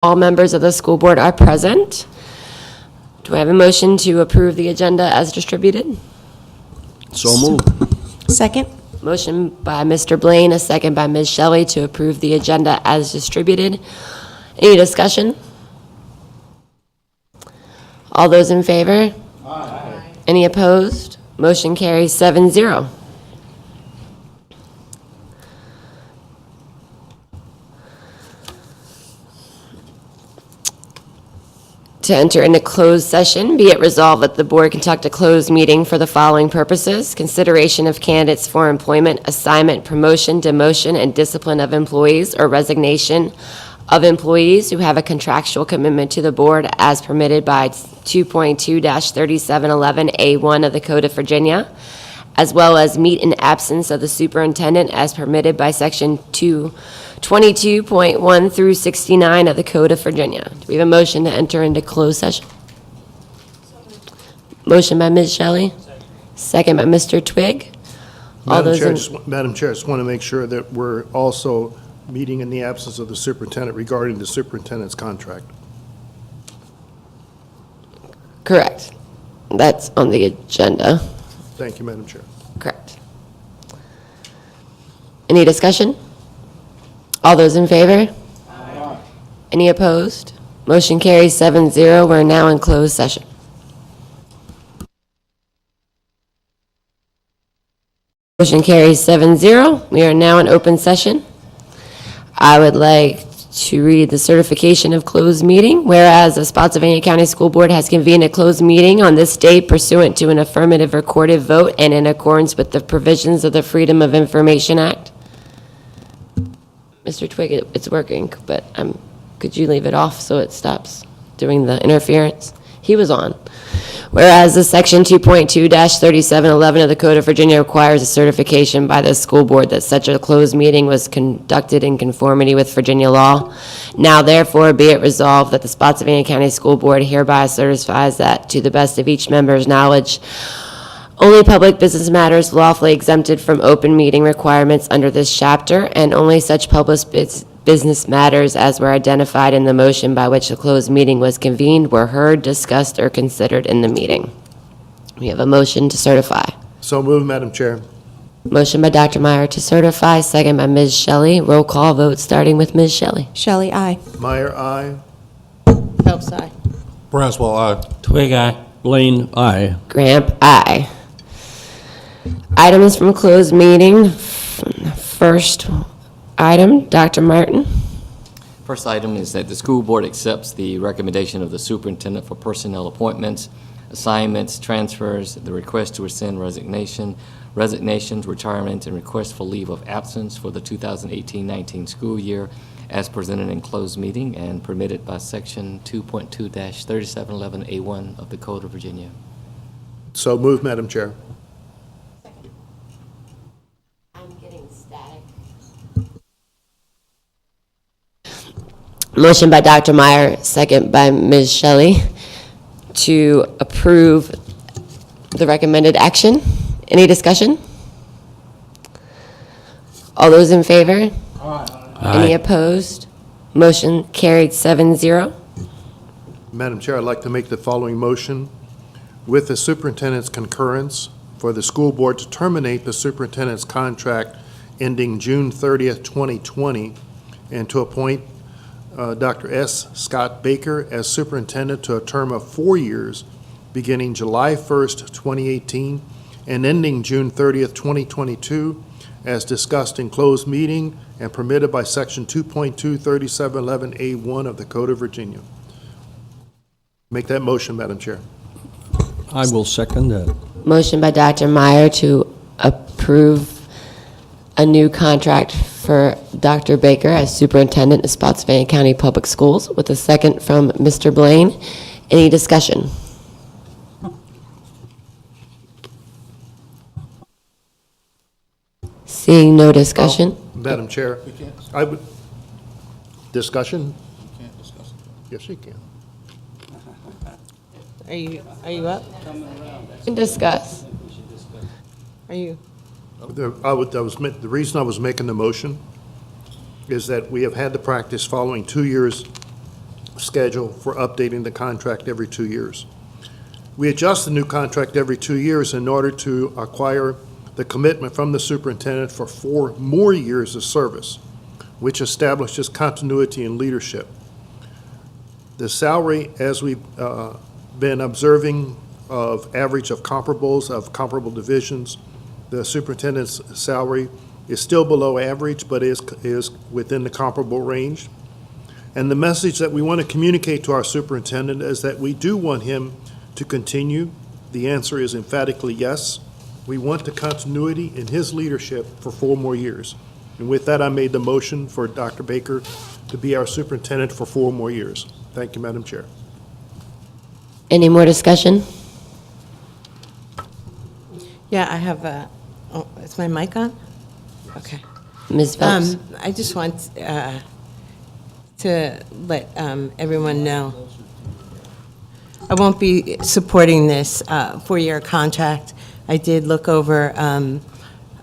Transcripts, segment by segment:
All members of the school board are present. Do I have a motion to approve the agenda as distributed? So moved. Second. Motion by Mr. Blaine, a second by Ms. Shelley to approve the agenda as distributed. Any discussion? All those in favor? Aye. Any opposed? Motion carries 7-0. To enter into closed session, be it resolved that the board conduct a closed meeting for the following purposes: consideration of candidates for employment, assignment, promotion, demotion, and discipline of employees, or resignation of employees who have a contractual commitment to the board as permitted by 2.2-3711A1 of the Code of Virginia, as well as meet in absence of the superintendent as permitted by Section 22.1 through 69 of the Code of Virginia. Do we have a motion to enter into closed session? Motion by Ms. Shelley, second by Mr. Twig. Madam Chair, I just want to make sure that we're also meeting in the absence of the superintendent regarding the superintendent's contract. Correct. That's on the agenda. Thank you, Madam Chair. Correct. Any discussion? All those in favor? Aye. Any opposed? Motion carries 7-0. We're now in closed session. Motion carries 7-0. We are now in open session. I would like to read the certification of closed meeting. Whereas the Spotsylvania County School Board has convened a closed meeting on this date pursuant to an affirmative recorded vote and in accordance with the provisions of the Freedom of Information Act. Mr. Twig, it's working, but could you leave it off so it stops doing the interference? He was on. Whereas the Section 2.2-3711 of the Code of Virginia requires a certification by the school board that such a closed meeting was conducted in conformity with Virginia law. Now therefore be it resolved that the Spotsylvania County School Board hereby certifies that, to the best of each member's knowledge, only public business matters lawfully exempted from open meeting requirements under this chapter, and only such public business matters as were identified in the motion by which the closed meeting was convened were heard, discussed, or considered in the meeting. We have a motion to certify. So moved, Madam Chair. Motion by Dr. Meyer to certify, second by Ms. Shelley. Roll call vote starting with Ms. Shelley. Shelley, aye. Meyer, aye. Phelps, aye. Braswell, aye. Twig, aye. Blaine, aye. Gramp, aye. Items from closed meeting. First item, Dr. Martin. First item is that the school board accepts the recommendation of the superintendent for personnel appointments, assignments, transfers, the request to rescind resignations, retirement, and request for leave of absence for the 2018-19 school year as presented in closed meeting and permitted by Section 2.2-3711A1 of the Code of Virginia. So moved, Madam Chair. I'm getting static. Motion by Dr. Meyer, second by Ms. Shelley, to approve the recommended action. Any discussion? All those in favor? Aye. Any opposed? Motion carried 7-0. Madam Chair, I'd like to make the following motion. With the superintendent's concurrence, for the school board to terminate the superintendent's contract ending June 30th, 2020, and to appoint Dr. S. Scott Baker as superintendent to a term of 4 years, beginning July 1st, 2018, and ending June 30th, 2022, as discussed in closed meeting and permitted by Section 2.2-3711A1 of the Code of Virginia. Make that motion, Madam Chair. I will second that. Motion by Dr. Meyer to approve a new contract for Dr. Baker as superintendent of Spotsylvania County Public Schools, with a second from Mr. Blaine. Any discussion? Seeing no discussion. Madam Chair, I would, discussion? You can't discuss it. Yes, you can. Are you up? We can discuss. Are you? The reason I was making the motion is that we have had the practice following 2 years schedule for updating the contract every 2 years. We adjust the new contract every 2 years in order to acquire the commitment from the superintendent for 4 more years of service, which establishes continuity and leadership. The salary, as we've been observing of average of comparables of comparable divisions, the superintendent's salary is still below average, but is within the comparable range. And the message that we want to communicate to our superintendent is that we do want him to continue. The answer is emphatically yes. We want the continuity in his leadership for 4 more years. And with that, I made the motion for Dr. Baker to be our superintendent for 4 more years. Thank you, Madam Chair. Any more discussion? Yeah, I have a, oh, is my mic on? Okay. Ms. Phelps? I just want to let everyone know, I won't be supporting this 4-year contract. I did look over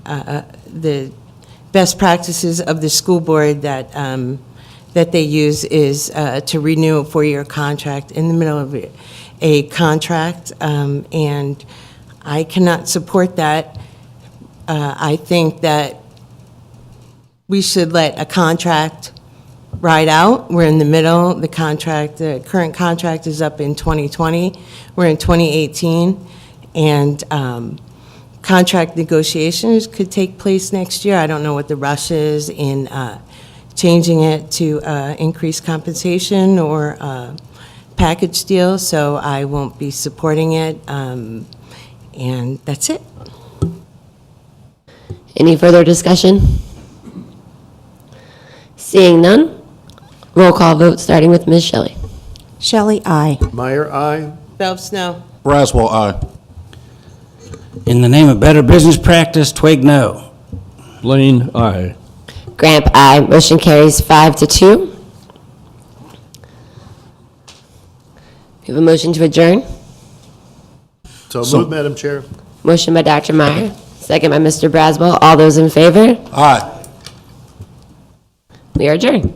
the best practices of the school board that they use is to renew a 4-year contract in the middle of a contract, and I cannot support that. I think that we should let a contract ride out. We're in the middle. The current contract is up in 2020. We're in 2018, and contract negotiations could take place next year. I don't know what the rush is in changing it to increase compensation or package deal, so I won't be supporting it, and that's it. Any further discussion? Seeing none, roll call vote, starting with Ms. Shelley. Shelley, aye. Meyer, aye. Phelps, no. Braswell, aye. In the name of better business practice, Twig, no. Lane, aye. Gramp, aye. Motion carries 5-2. We have a motion to adjourn. So moved, Madam Chair. Motion by Dr. Meyer, second by Mr. Braswell. All those in favor? Aye. We are adjourned.